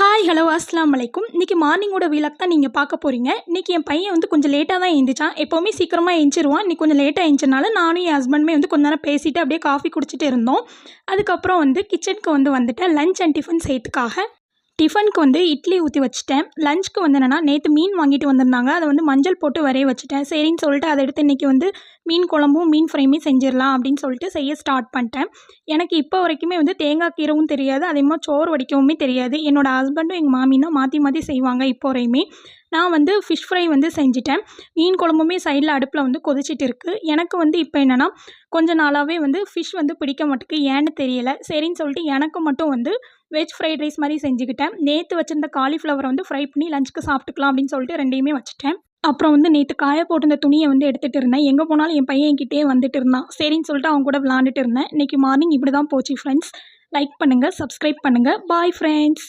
Hi hello அஸ்ஸலாமு அலைக்கும். இன்றைக்கி மார்னிங்கோட வீலாக் தான் நீங்கள் பார்க்க போகிறீங்க. இன்றைக்கி என் பையன் வந்து கொஞ்சம் லேட்டாக தான் எழுந்திரிச்சான். எப்போவுமே சீக்கிரமாக எழுந்திரிச்சிருவான். இன்றைக்கி கொஞ்சம் லேட்டாக எழுந்திரிச்சனால நானும் என் ஹஸ்பண்டுமே வந்து கொஞ்ச நேரம் பேசிட்டு அப்படியே காஃபி குடிச்சிட்டு இருந்தோம். அதுக்கப்புறம் வந்து கிச்சனுக்கு வந்துட்டேன் லஞ்ச் அண்ட் டிஃபன் செய்யறதுக்காக. டிஃபனுக்கு வந்து இட்லி ஊற்றி வச்சுட்டேன். லஞ்சுக்கு வந்து என்னென்னா நேற்று மீன் வாங்கிட்டு வந்திருந்தாங்க. அதை வந்து மஞ்சள் போட்டு வரைய வச்சுட்டேன். சரின்னு சொல்லிட்டு அதை எடுத்து இன்றைக்கி வந்து மீன் குழம்பும் மீன் ஃப்ரையுமே செஞ்சிடலாம் அப்படின்னு சொல்லிட்டு செய்ய ஸ்டார்ட் பண்ணிட்டேன். எனக்கு இப்போ வரைக்குமே வந்து தேங்காய் கீரவும் தெரியாது, அதேமாதிரி சோறு வடிக்கவுமே தெரியாது. என்னோடய ஹஸ்பண்டும் எங்கள் மாமியும் தான் மாற்றி மாற்றி செய்வாங்க இப்போ வரையுமே. நான் வந்து ஃபிஷ் ஃப்ரை வந்து செஞ்சுட்டேன். மீன் குழம்புமே சைடில் அடுப்பில் வந்து கொதிச்சிட்டு இருக்குது. எனக்கு வந்து இப்போ என்னென்னா கொஞ்ச நாளாகவே வந்து ஃபிஷ் வந்து பிடிக்க மாட்டேக்கு, ஏன்னு தெரியலை. சரின்னு சொல்லிட்டு எனக்கு மட்டும் வந்து வெஜ் ஃப்ரைட் ரைஸ் மாதிரி செஞ்சுக்கிட்டேன். நேற்று வச்சுருந்த காலிஃப்ளவரை வந்து ஃப்ரை பண்ணி லஞ்சுக்கு சாப்பிட்டுக்கலாம் அப்படின்னு சொல்லிட்டு ரெண்டையுமே வச்சுட்டேன். அப்புறம் வந்து நேற்று காய போட்டிருந்த துணியை வந்து எடுத்துகிட்டு இருந்தேன். எங்கே போனாலும் என் பையன் என்கிட்டயே வந்துட்டு இருந்தான். சரின்னு சொல்லிட்டு அவங்க கூட விளாண்டுட்டு இருந்தேன். இன்றைக்கி மார்னிங் இப்படி தான் போச்சு ஃப்ரெண்ட்ஸ். லைக் பண்ணுங்கள், சப்ஸ்கிரைப் பண்ணுங்கள். Bye friends.